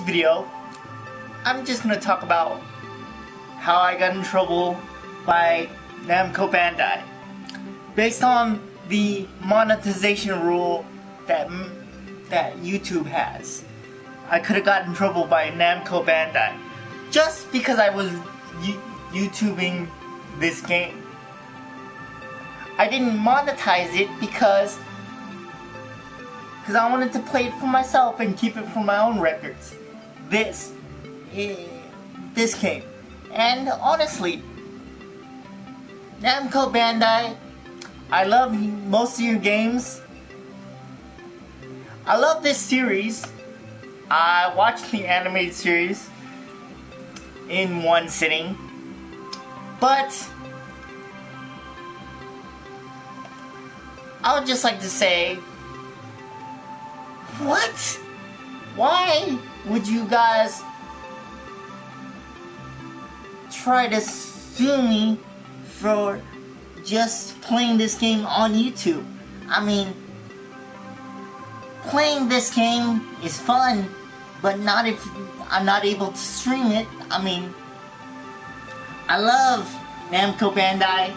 video, I'm just gonna talk about how I got in trouble by Namco Bandai. Based on the monetization rule that YouTube has, I could have gotten in trouble by Namco Bandai just because I was YouTubing this game. I didn't monetize it because I wanted to play it for myself and keep it for my own records. This game. And honestly, Namco Bandai, I love most of your games. I love this series. I watched the animated series in one sitting. But I would just like to say, what? Why would you guys try to sue me for just playing this game on YouTube? I mean, playing this game is fun, but not if I'm not able to stream it. I mean, I love Namco Bandai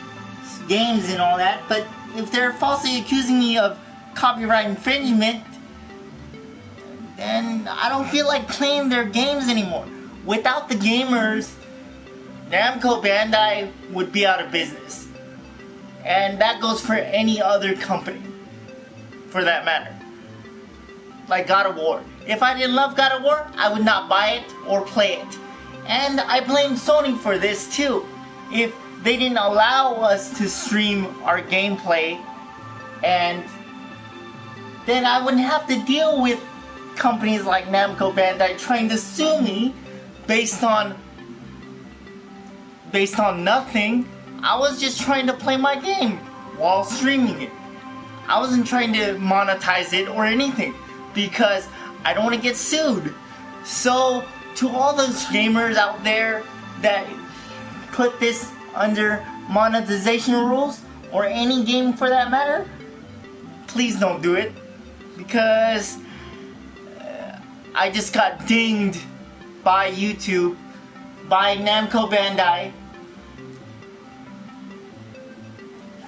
games and all that, but if they're falsely accusing me of copyright infringement, then I don't feel like playing their games anymore. Without the gamers, Namco Bandai would be out of business. And that goes for any other company, for that matter. Like God of War. If I didn't love God of War, I would not buy it or play it. And I blame Sony for this too. If they didn't allow us to stream our gameplay, and then I wouldn't have to deal with companies like Namco Bandai trying to sue me based on nothing. I was just trying to play my game while streaming it. I wasn't trying to monetize it or anything because I don't want to get sued. So to all those gamers out there that put this under monetization rules, or any game for that matter, please don't do it, because I just got dinged by YouTube, by Namco Bandai,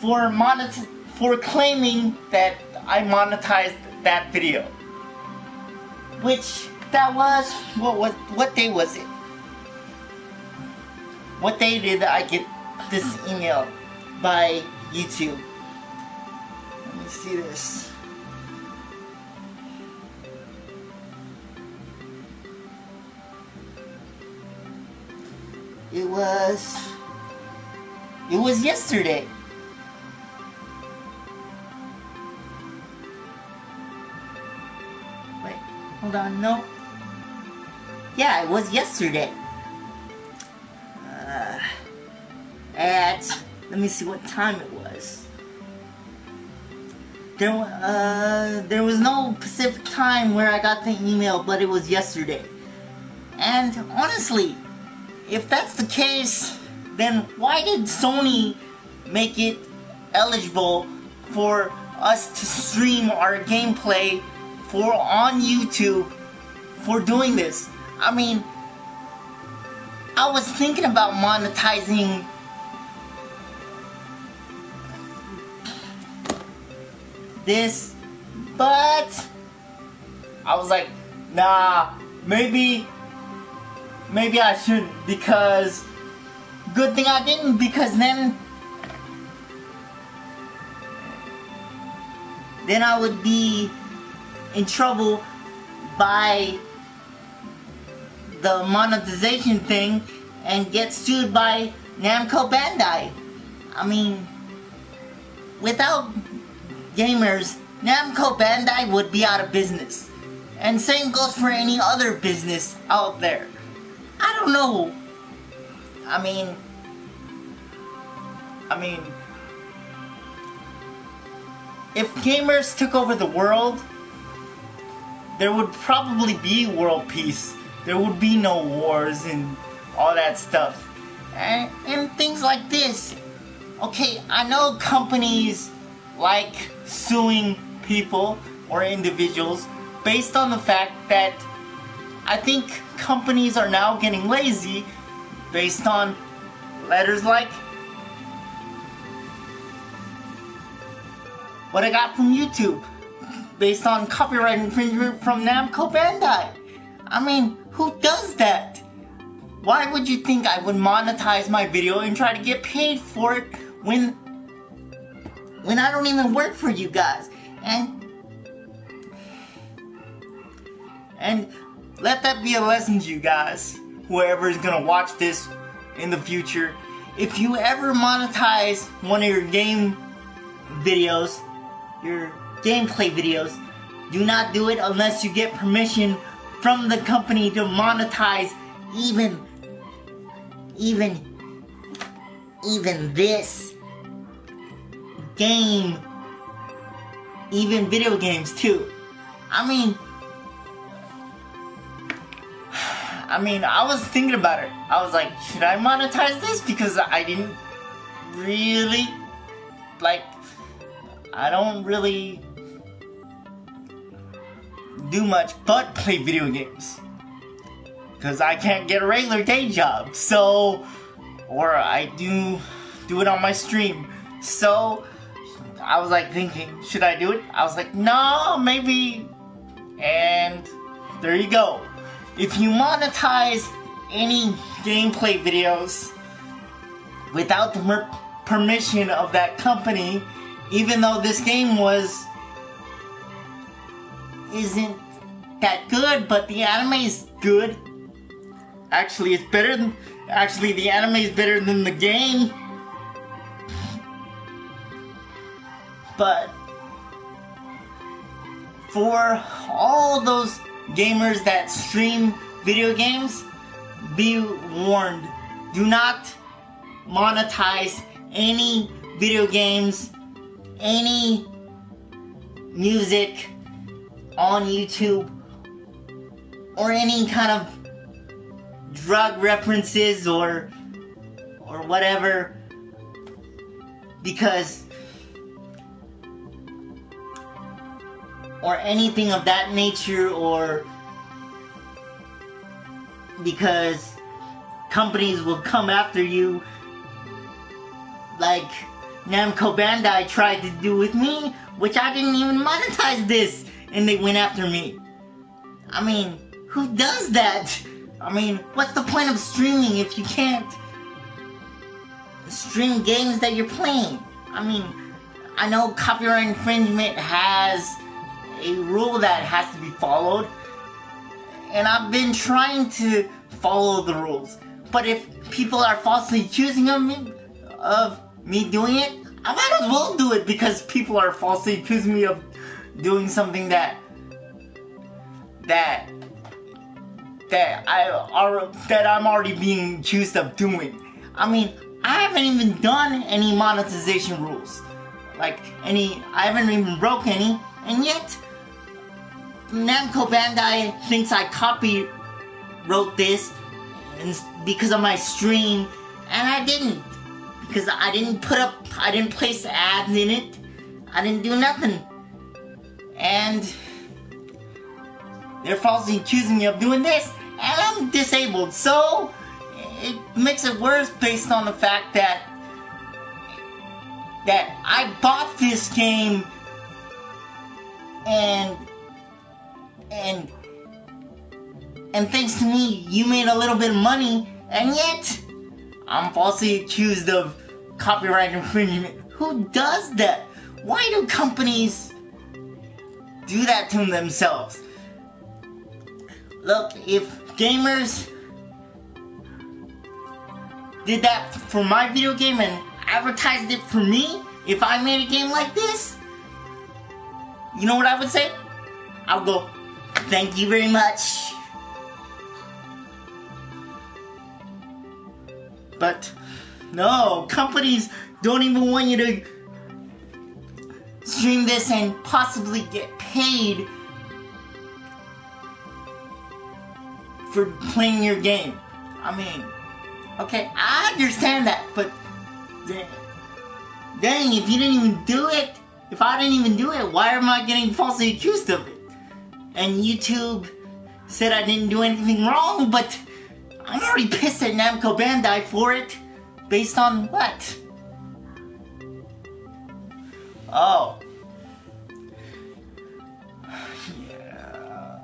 for claiming that I monetized that video. Which, that was, what day was it? What day did I get this email by YouTube? Let me see this. It was yesterday. Wait, hold on, no. Yeah, it was yesterday. Let me see what time it was. There was no Pacific time where I got the email, but it was yesterday. And honestly, if that's the case, then why did Sony make it eligible for us to stream our gameplay on YouTube for doing this? I mean, I was thinking about monetizing this, but I was like, nah, maybe I shouldn't, because good thing I didn't, because then I would be in trouble by the monetization thing and get sued by Namco Bandai. I mean, without gamers, Namco Bandai would be out of business. And same goes for any other business out there. I don't know. I mean, if gamers took over the world, there would probably be world peace. There would be no wars and all that stuff. And things like this. Okay, I know companies like suing people or individuals based on the fact that I think companies are now getting lazy based on letters like what I got from YouTube, based on copyright infringement from Namco Bandai. I mean, who does that? Why would you think I would monetize my video and try to get paid for it when I don't even work for you guys? And let that be a lesson to you guys, whoever is gonna watch this in the future. If you ever monetize one of your game videos, your gameplay videos, do not do it unless you get permission from the company to monetize even this game, even video games too. I mean, I was thinking about it. I was like, should I monetize this? Because I didn't really, I don't really do much but play video games. Because I can't get a regular day job. So, or I do it on my stream. So, I was like thinking, should I do it? I was like, no, maybe. And there you go. If you monetize any gameplay videos without the permission of that company, even though this game isn't that good, but the anime is good. Actually, the anime is better than the game. But for all those gamers that stream video games, be warned. Do not monetize any video games, any music on YouTube, or any kind of drug references or whatever, because or anything of that nature, or because companies will come after you like Namco Bandai tried to do with me, which I didn't even monetize this, and they went after me. I mean, who does that? I mean, what's the point of streaming if you can't stream games that you're playing? I mean, I know copyright infringement has a rule that has to be followed, and I've been trying to follow the rules. But if people are falsely accusing of me doing it, I might as well do it, because people are falsely accusing me of doing something that I'm already being accused of doing. I mean, I haven't even done any monetization rules. I haven't even broke any, and yet Namco Bandai thinks I wrote this because of my stream, and I didn't. Because I didn't place ads in it. I didn't do nothing. And they're falsely accusing me of doing this, and I'm disabled. So it makes it worse based on the fact that I bought this game and thanks to me, you made a little bit of money, and yet I'm falsely accused of copyright infringement. Who does that? Why do companies do that to themselves? Look, if gamers did that for my video game and advertised it for me, if I made a game like this, you know what I would say? I would go, thank you very much. But no, companies don't even want you to stream this and possibly get paid for playing your game. I mean, okay, I understand that, but dang, if you didn't even do it, if I didn't even do it, why am I getting falsely accused of it? And YouTube said I didn't do anything wrong, but I'm already pissed at Namco Bandai for it. Based on what? Oh. Yeah.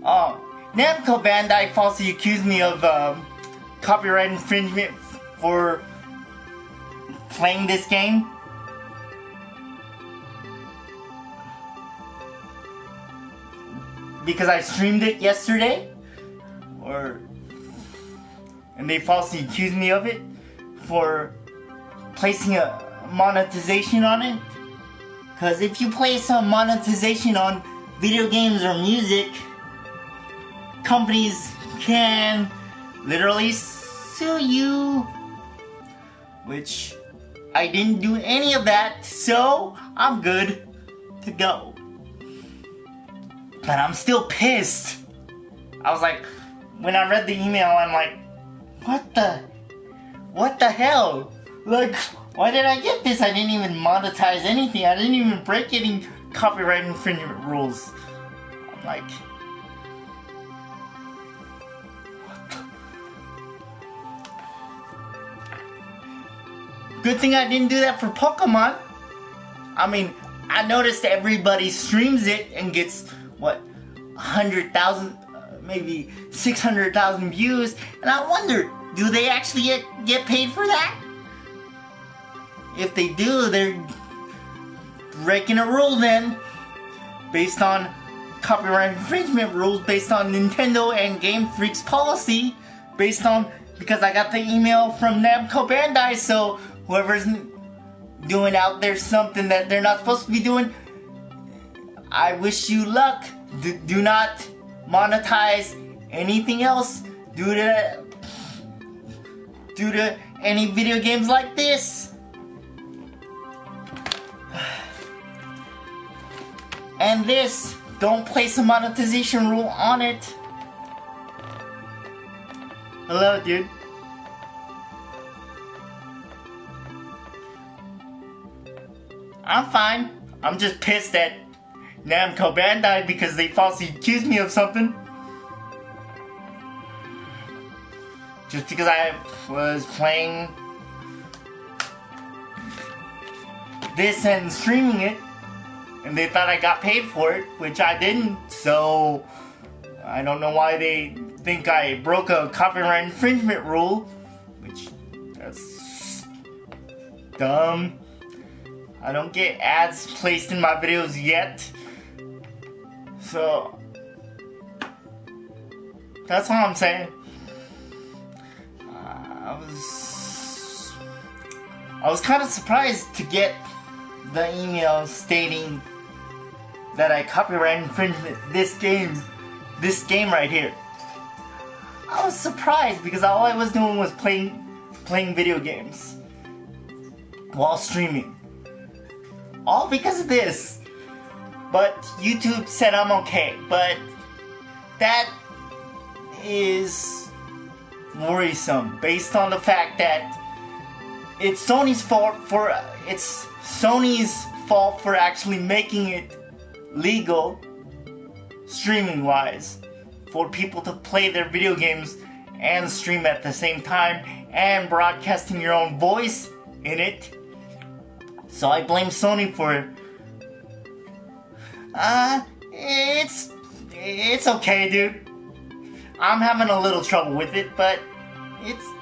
Oh. Namco Bandai falsely accused me of copyright infringement for playing this game. Because I streamed it yesterday, and they falsely accused me of it for placing a monetization on it. Because if you place a monetization on video games or music, companies can literally sue you, which I didn't do any of that, so I'm good to go. But I'm still pissed. I was like, when I read the email, I'm like, what the hell? Like, why did I get this? I didn't even monetize anything. I didn't even break any copyright infringement rules. I'm like, good thing I didn't do that for Pokemon. I mean, I noticed everybody streams it and gets, 100,000, maybe 600,000 views, and I wonder, do they actually get paid for that? If they do, they're breaking a rule then, based on copyright infringement rules, based on Nintendo and Game Freak's policy, because I got the email from Namco Bandai, so whoever's doing out there something that they're not supposed to be doing, I wish you luck. Do not monetize anything else due to any video games like this. And this, don't place a monetization rule on it. Hello, dude. I'm fine. I'm just pissed at Namco Bandai because they falsely accused me of something. Just because I was playing this and streaming it, and they thought I got paid for it, which I didn't, so I don't know why they think I broke a copyright infringement rule, which, that's dumb. I don't get ads placed in my videos yet, so that's all I'm saying. I was kind of surprised to get the email stating that I copyright infringement this game right here. I was surprised because all I was doing was playing video games while streaming. All because of this. But YouTube said I'm okay. But that is worrisome based on the fact that it's Sony's fault for actually making it legal, streaming wise, for people to play their video games and stream at the same time and broadcasting your own voice in it. So I blame Sony for it. It's okay, dude. I'm having a little trouble with it, but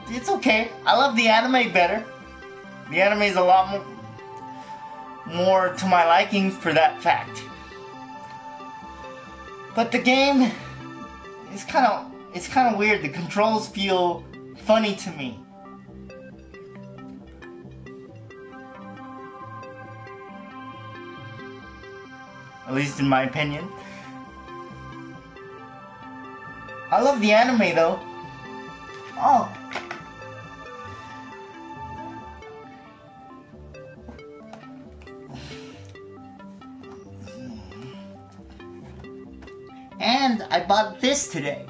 it's okay. I love the anime better. The anime is a lot more to my liking for that fact. But the game is kind of weird. The controls feel funny to me. At least in my opinion. I love the anime though. Oh. And I bought this today.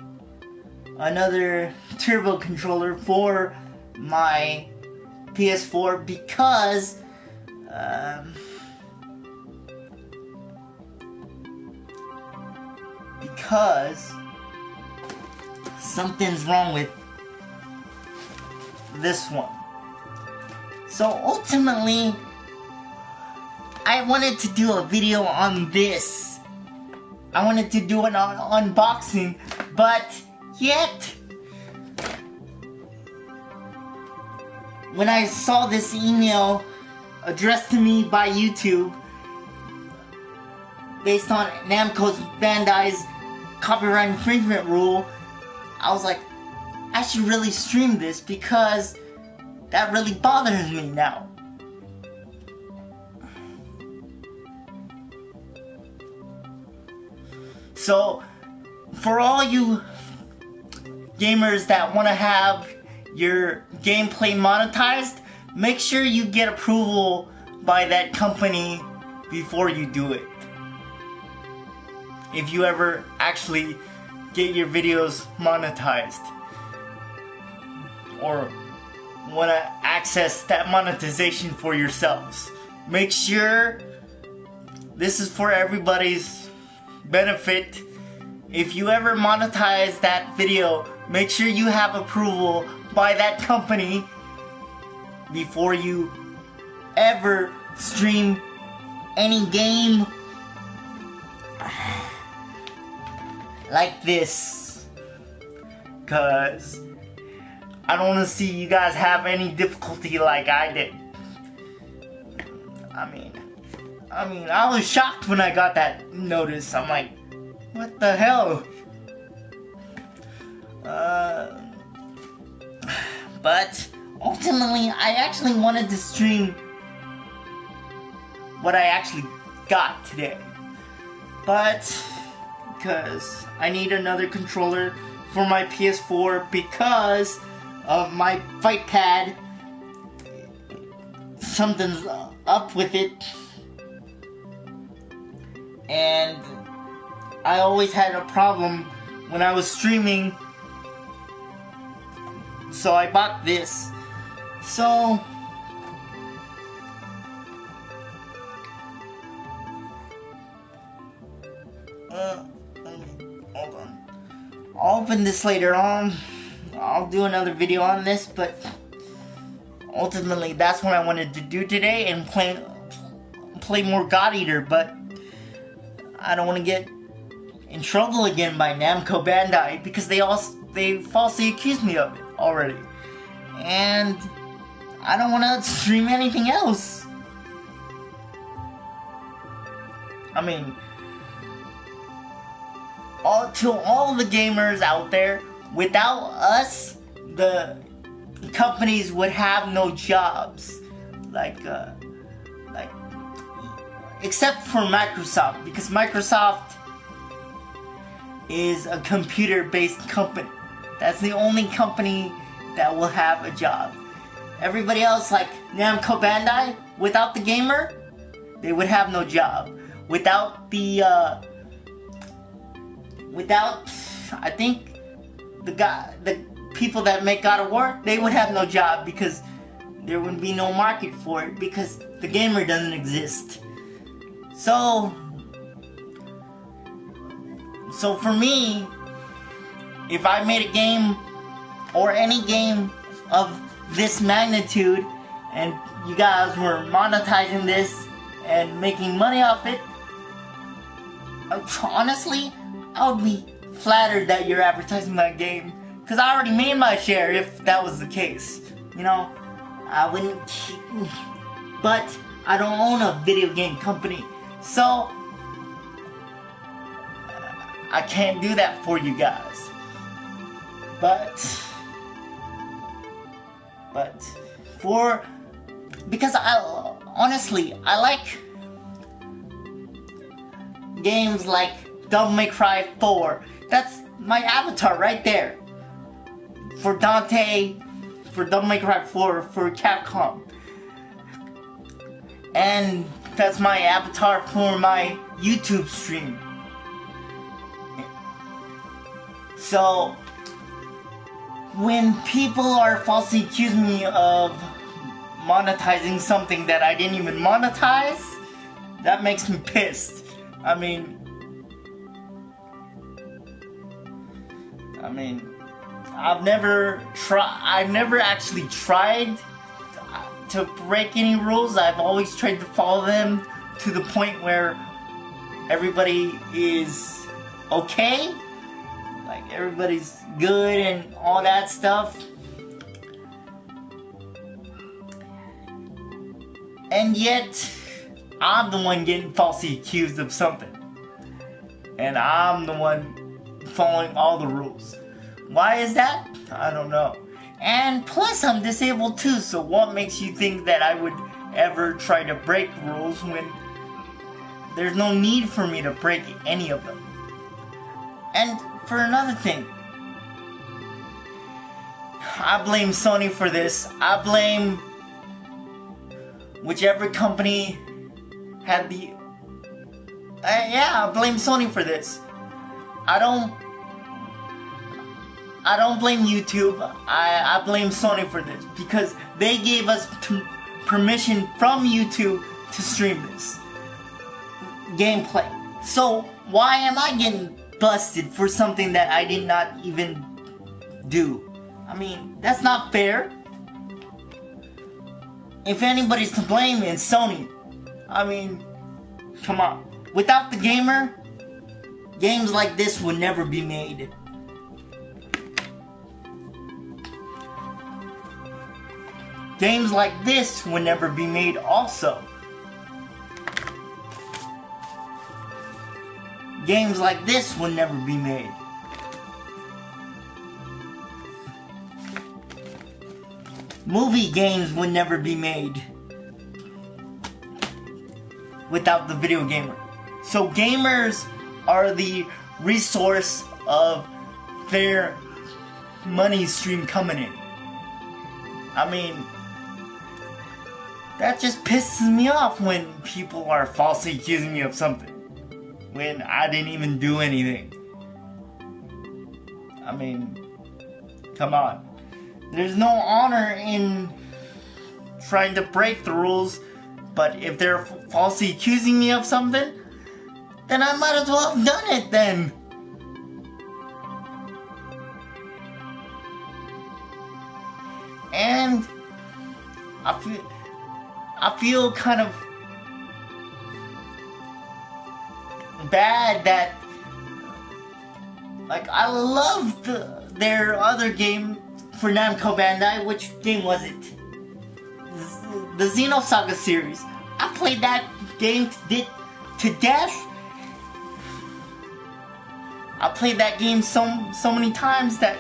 Another turbo controller for my PS4 because something's wrong with this one. So ultimately, I wanted to do a video on this. I wanted to do an unboxing, but yet, when I saw this email addressed to me by YouTube, based on Namco's Bandai's copyright infringement rule, I was like, I should really stream this because that really bothers me now. So, for all you gamers that want to have your gameplay monetized, make sure you get approval by that company before you do it. If you ever actually get your videos monetized or want to access that monetization for yourselves, make sure this is for everybody's benefit. If you ever monetize that video, make sure you have approval by that company before you ever stream any game like this, cause I don't want to see you guys have any difficulty like I did. I mean, I was shocked when I got that notice. I'm like, what the hell? But ultimately, I actually wanted to stream what I actually got today. But because I need another controller for my PS4 because of my fight pad, something's up with it, and I always had a problem when I was streaming, so I bought this. So hold on, I'll open this later on. I'll do another video on this, but ultimately that's what I wanted to do today, and play more God Eater, but I don't want to get in trouble again by Namco Bandai because they falsely accused me of it already, and I don't want to stream anything else. I mean, to all the gamers out there, without us, the companies would have no jobs, like except for Microsoft, because Microsoft is a computer-based company. That's the only company that will have a job. Everybody else, like Namco Bandai, without the gamer, they would have no job. Without the I think the people that make God of War, they would have no job because there would be no market for it because the gamer doesn't exist. So for me, if I made a game or any game of this magnitude and you guys were monetizing this and making money off it, honestly, I would be flattered that you're advertising my game, because I already made my share if that was the case. You know, I wouldn't, but I don't own a video game company, so I can't do that for you guys. But because I like games like Devil May Cry 4. That's my avatar right there. For Dante, for Devil May Cry 4, for Capcom. And that's my avatar for my YouTube stream. So, when people are falsely accusing me of monetizing something that I didn't even monetize, that makes me pissed. I mean, I've never actually tried to break any rules. I've always tried to follow them to the point where everybody is okay, like everybody's good and all that stuff. And yet, I'm the one getting falsely accused of something. And I'm the one following all the rules. Why is that? I don't know. And plus, I'm disabled too, so what makes you think that I would ever try to break rules when there's no need for me to break any of them? And for another thing, I blame Sony for this. I blame whichever company had the... I blame Sony for this. I don't blame YouTube. I blame Sony for this because they gave us permission from YouTube to stream this gameplay. So why am I getting busted for something that I did not even do? I mean, that's not fair. If anybody's to blame, it's Sony. I mean, come on. Without the gamer, games like this would never be made. Games like this would never be made also. Games like this would never be made. Movie games would never be made without the video gamer. So gamers are the resource of their money stream coming in. I mean, that just pisses me off when people are falsely accusing me of something when I didn't even do anything. I mean, come on. There's no honor in trying to break the rules, but if they're falsely accusing me of something, then I might as well have done it then. And I feel kind of bad that, like, I loved their other game for Namco Bandai. Which game was it? The Xenosaga series. I played that game to death. I played that game so many times that...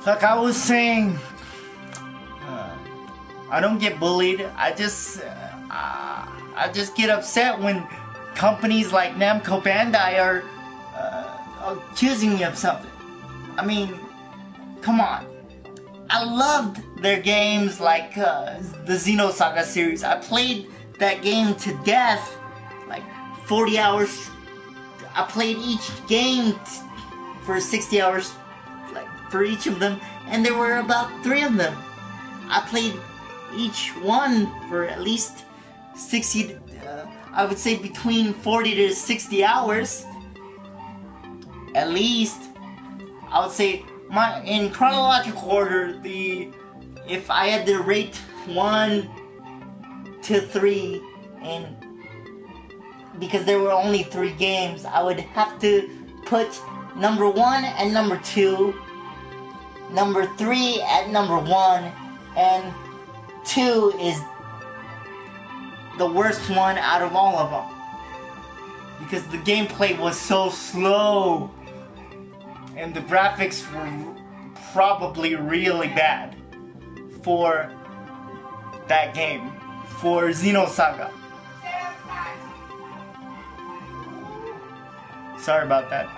Like I was saying, I don't get bullied. I just get upset when companies like Namco Bandai are accusing me of something. I mean, come on. I loved their games like the Xenosaga series. I played that game to death, like 40 hours. I played each game for 60 hours, like for each of them, and there were about 3 of them. I played each one for at least 60, I would say between 40 to 60 hours. At least, I would say, in chronological order, if I had to rate 1 to 3, and because there were only 3 games, I would have to put number 1 at number 2, number 3 at number 1, and 2 is the worst one out of all of them. Because the gameplay was so slow, and the graphics were probably really bad for that game, for Xenosaga. Sorry about that.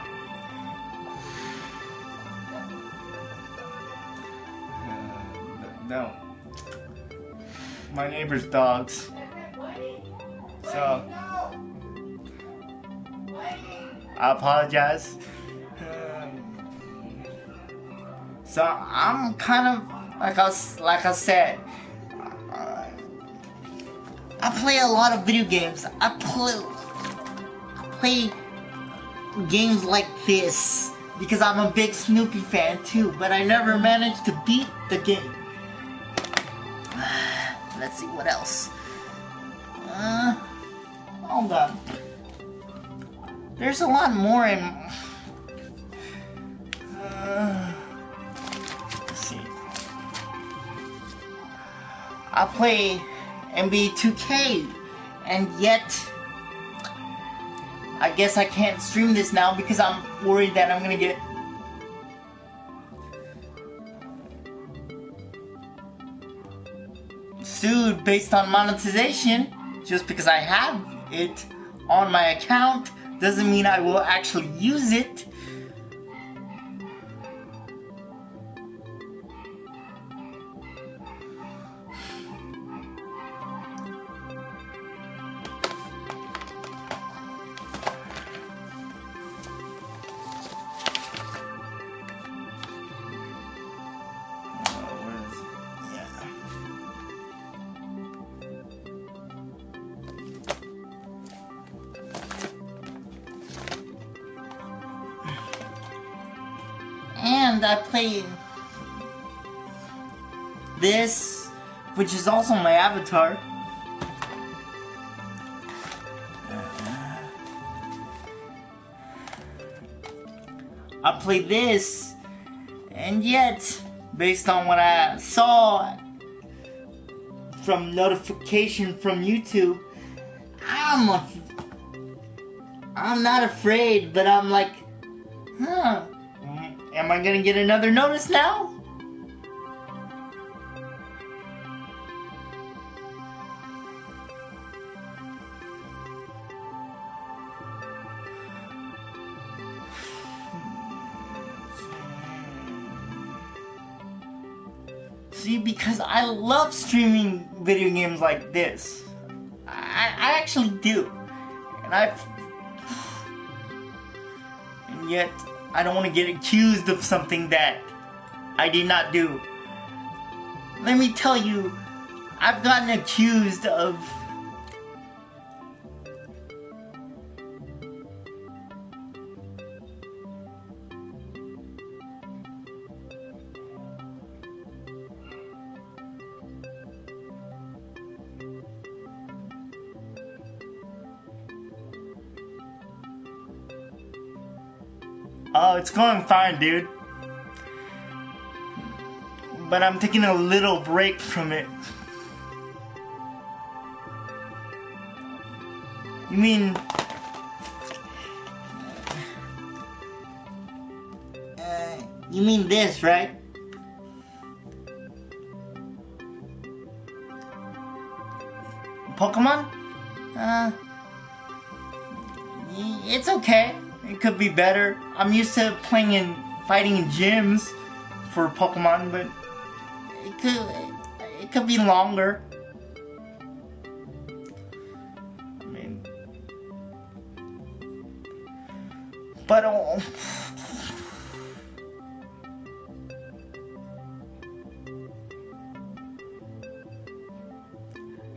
No. My neighbor's dogs. So I apologize. So I'm kind of like I said, I play a lot of video games. I play games like this because I'm a big Snoopy fan too, but I never managed to beat the game. Let's see what else. Hold on. There's a lot more in. Let's see. I play NBA 2K, and yet I guess I can't stream this now because I'm worried that I'm gonna get sued based on monetization. Just because I have it on my account doesn't mean I will actually use it. And I play this, which is also my avatar. I play this, and yet, based on what I saw from notification from YouTube, I'm not afraid, but I'm like, am I gonna get another notice now? See, because I love streaming video games like this. I actually do. And yet, I don't want to get accused of something that I did not do. Let me tell you, I've gotten accused of oh, it's going fine, dude. But I'm taking a little break from it. You mean... you mean this, right? Pokemon? It's okay. It could be better. I'm used to playing and fighting in gyms for Pokemon, but it could be longer. I mean, but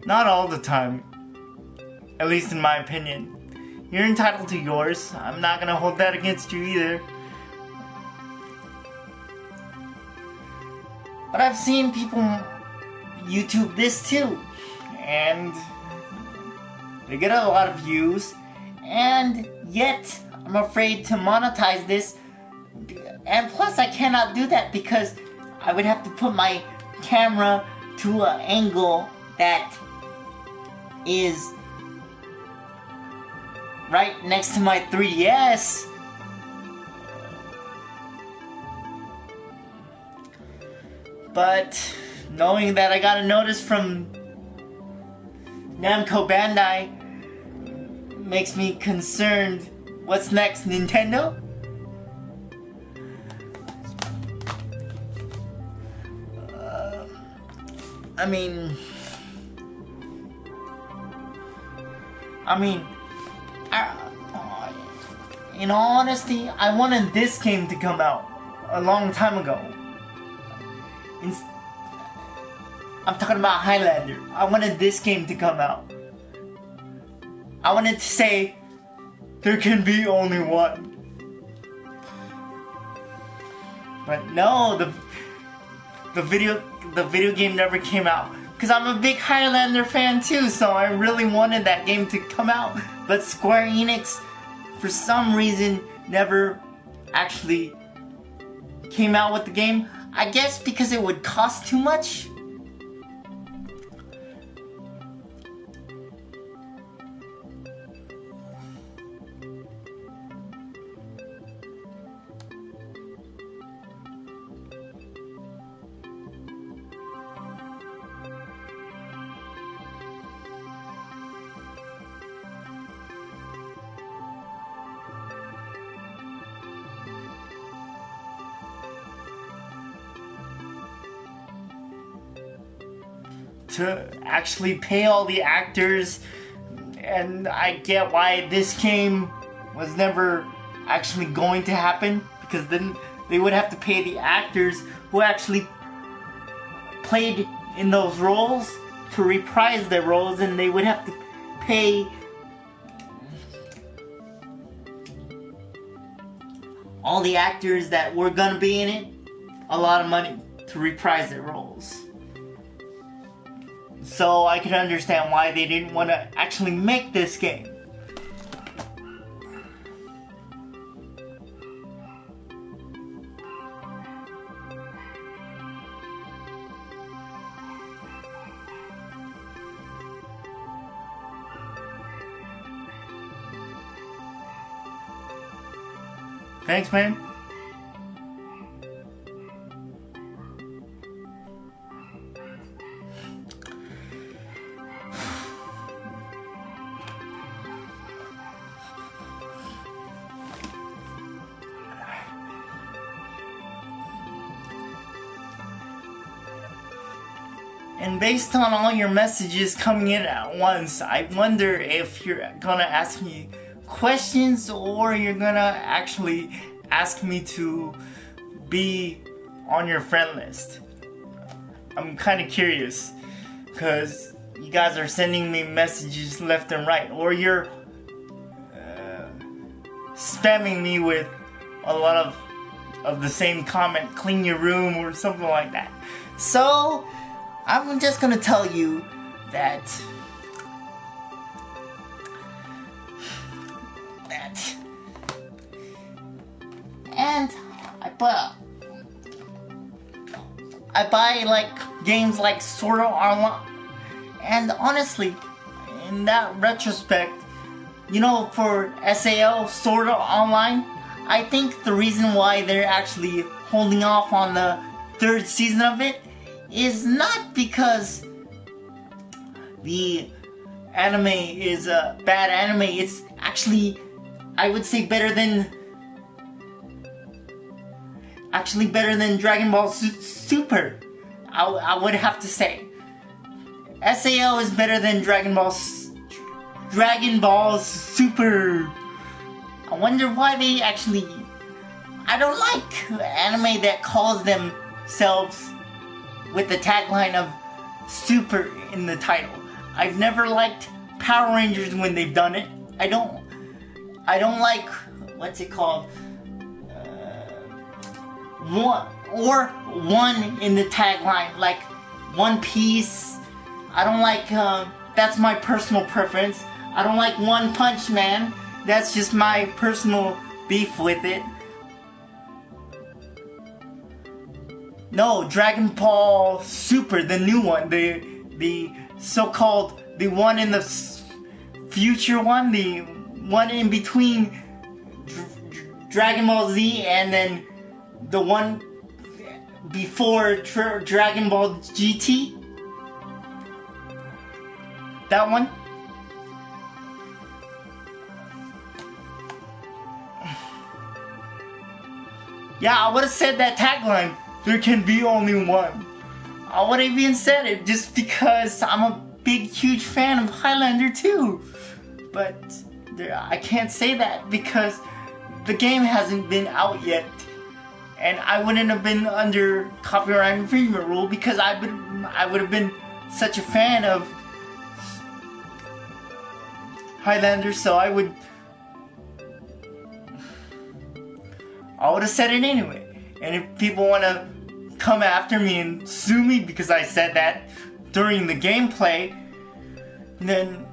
not all the time. At least in my opinion. You're entitled to yours. I'm not gonna hold that against you either. But I've seen people YouTube this too. And they get a lot of views. And yet, I'm afraid to monetize this. And plus, I cannot do that because I would have to put my camera to an angle that is right next to my 3DS. But knowing that I got a notice from Namco Bandai makes me concerned. What's next, Nintendo? I mean, I mean, I, in all honesty, I wanted this game to come out a long time ago. I'm talking about Highlander. I wanted this game to come out. I wanted to say, there can be only one. But no, the video game never came out. Because I'm a big Highlander fan too, so I really wanted that game to come out. But Square Enix, for some reason, never actually came out with the game. I guess because it would cost too much. To actually pay all the actors, and I get why this game was never actually going to happen, because then they would have to pay the actors who actually played in those roles to reprise their roles, and they would have to pay all the actors that were gonna be in it a lot of money to reprise their roles. So I can understand why they didn't want to actually make this game. Thanks, man. And based on all your messages coming in at once, I wonder if you're gonna ask me questions or you're gonna actually ask me to be on your friend list. I'm kind of curious, because you guys are sending me messages left and right, or you're spamming me with a lot of the same comment, clean your room or something like that. So I'm just gonna tell you that and I buy like games like Sword Art Online, and honestly, in that retrospect, you know, for SAO Sword Art Online, I think the reason why they're actually holding off on the third season of it is not because the anime is a bad anime. It's actually, I would say, better than Dragon Ball Super. I would have to say SAO is better than Dragon Ball Super. I wonder why they actually. I don't like anime that calls themselves with the tagline of Super in the title. I've never liked Power Rangers when they've done it. I don't like, what's it called? One in the tagline, like One Piece. I don't like, that's my personal preference. I don't like One Punch Man. That's just my personal beef with it. No, Dragon Ball Super, the new one, the so-called, the one in the future one, the one in between Dragon Ball Z and then the one before Dragon Ball GT. That one. Yeah, I would have said that tagline. There can be only one. I would have even said it just because I'm a big, huge fan of Highlander too. But I can't say that because the game hasn't been out yet. And I wouldn't have been under copyright infringement rule because I would have been such a fan of Highlander, so I would have said it anyway. And if people want to come after me and sue me because I said that during the gameplay, then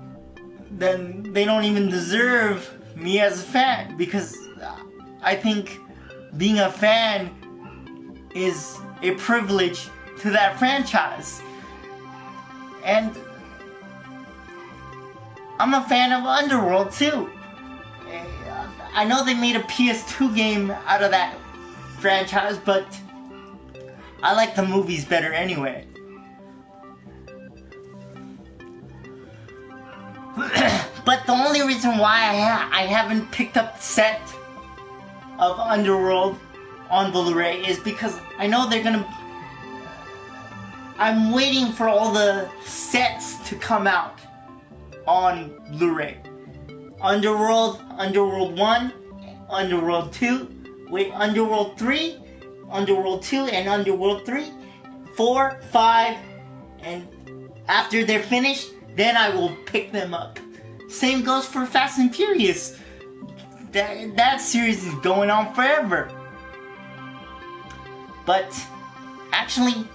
they don't even deserve me as a fan, because I think being a fan is a privilege to that franchise. And I'm a fan of Underworld too. I know they made a PS2 game out of that franchise, but I like the movies better anyway. But the only reason why I haven't picked up the set of Underworld on Blu-ray is because I know they're gonna... I'm waiting for all the sets to come out on Blu-ray. Underworld 1, Underworld 2, Underworld 3, Underworld 2, and Underworld 3, 4, 5, and after they're finished, then I will pick them up. Same goes for Fast and Furious. That series is going on forever. But actually,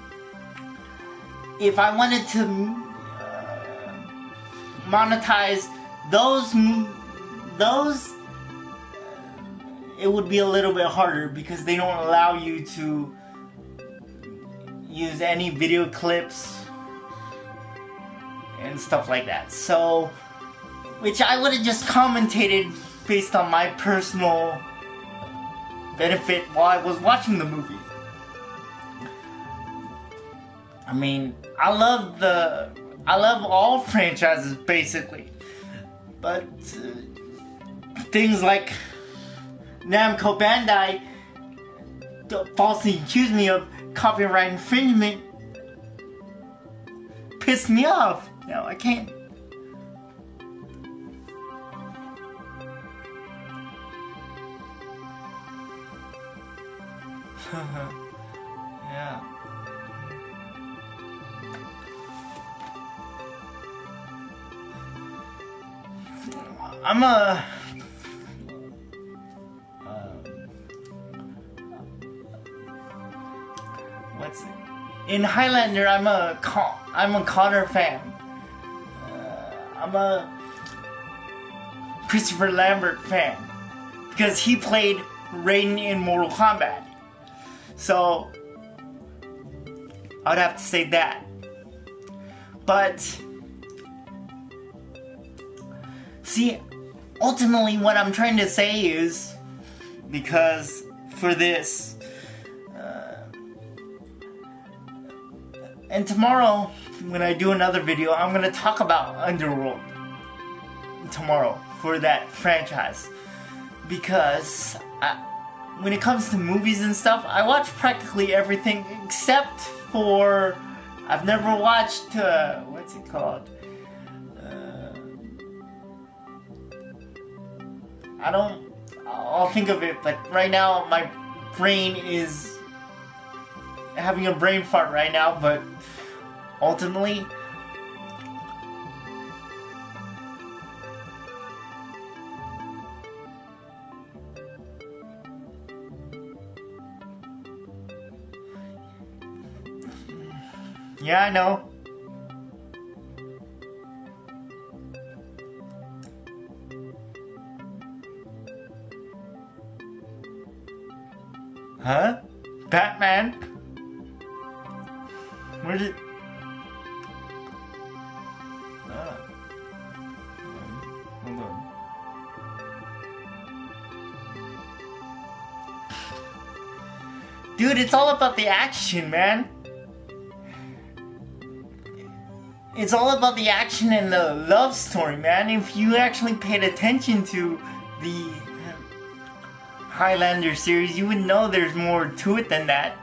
if I wanted to monetize those, it would be a little bit harder because they don't allow you to use any video clips and stuff like that. So, which I would have just commentated based on my personal benefit while I was watching the movie. I mean, I love all franchises basically, but things like Namco Bandai falsely accused me of copyright infringement pissed me off. No, I can't. Yeah. I'm a in Highlander. I'm a Connor fan. I'm a Christopher Lambert fan because he played Raiden in Mortal Kombat. So I'd have to say that. But see, ultimately what I'm trying to say is, because for this, and tomorrow when I do another video, I'm going to talk about Underworld tomorrow for that franchise, because when it comes to movies and stuff, I watch practically everything except for, I've never watched, what's it called? I'll think of it, but right now my brain is having a brain fart right now, but ultimately, yeah, I know. Huh? Batman? Where did... Hold on. Dude, it's all about the action, man. It's all about the action and the love story, man. If you actually paid attention to the Highlander series, you would know there's more to it than that.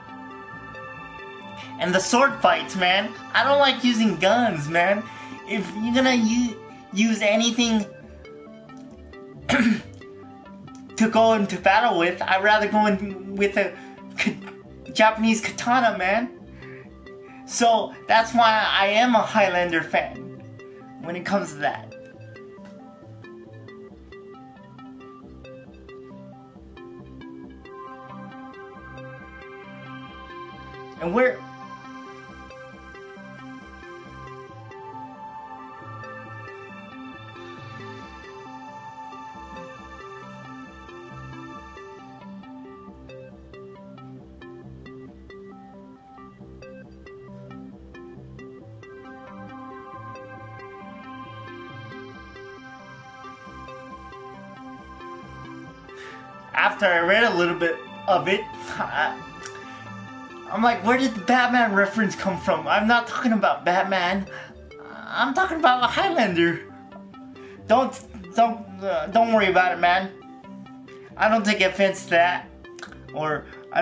And the sword fights, man. I don't like using guns, man. If you're gonna use anything to go into battle with. I'd rather go in with a Japanese katana, man. So that's why I am a Highlander fan when it comes to that. And we're after I read a little bit of it, I'm like, where did the Batman reference come from? I'm not talking about Batman. I'm talking about a Highlander. Don't worry about it, man. I don't take offense to that, or I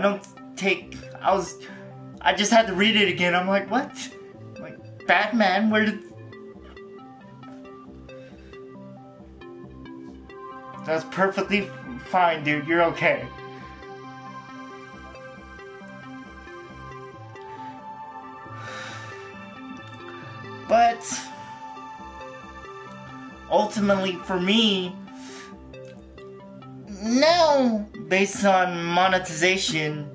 just had to read it again. I'm like, what? Like, Batman? Where did? That's perfectly fine, dude. You're okay. But ultimately, for me, now, based on monetization,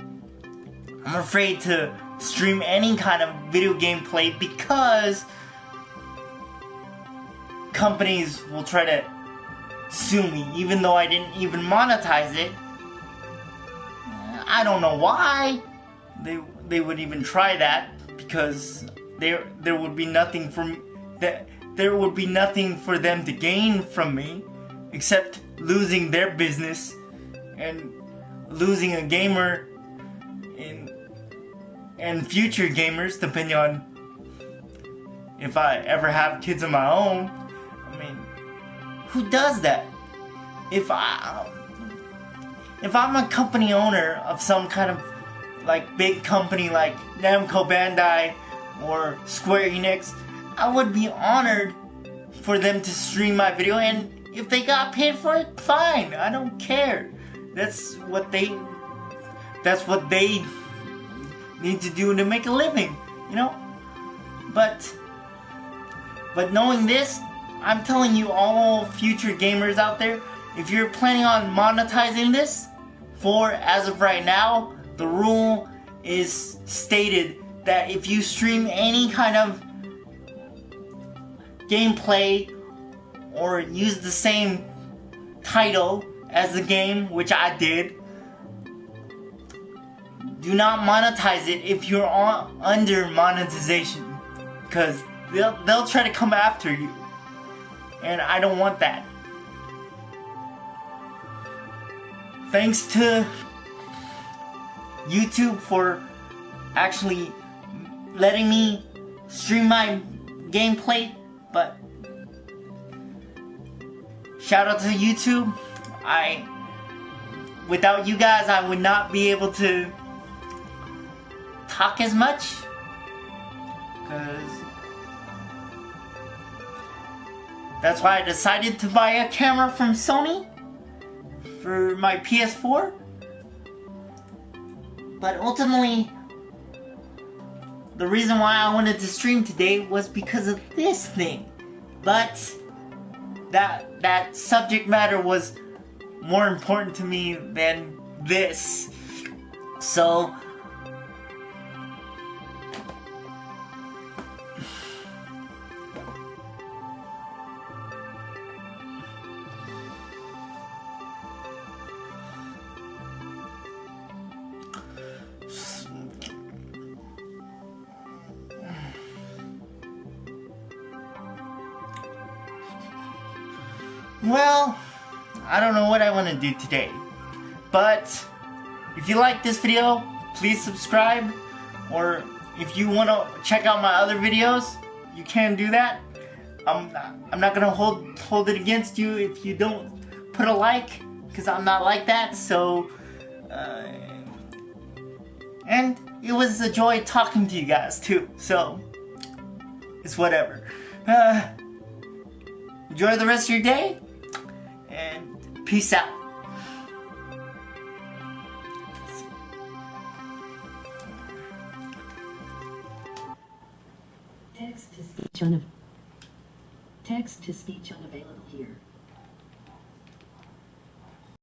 I'm afraid to stream any kind of video gameplay because companies will try to sue me, even though I didn't even monetize it. I don't know why they would even try that, because there would be nothing there would be nothing for them to gain from me except losing their business and losing a gamer and future gamers, depending on if I ever have kids of my own. I mean, who does that? If I'm a company owner of some kind of like big company like Namco, Bandai, or Square Enix, I would be honored for them to stream my video, and if they got paid for it, fine. I don't care. That's what they need to do to make a living, you know? But knowing this, I'm telling you, all future gamers out there, if you're planning on monetizing this, as of right now, the rule is stated that if you stream any kind of gameplay or use the same title as the game, which I did, do not monetize it if you're under monetization, because they'll try to come after you, and I don't want that. Thanks to YouTube for actually letting me stream my gameplay, but shout out to YouTube. Without you guys, I would not be able to talk as much, because that's why I decided to buy a camera from Sony for my PS4. But ultimately, the reason why I wanted to stream today was because of this thing. But that subject matter was more important to me than this. So well, I don't know what I want to do today, but if you like this video, please subscribe, or if you want to check out my other videos, you can do that. I'm not gonna hold it against you if you don't put a like, because I'm not like that. So and it was a joy talking to you guys too, so it's whatever. Enjoy the rest of your day, and Peace out. Text to speech unavailable here.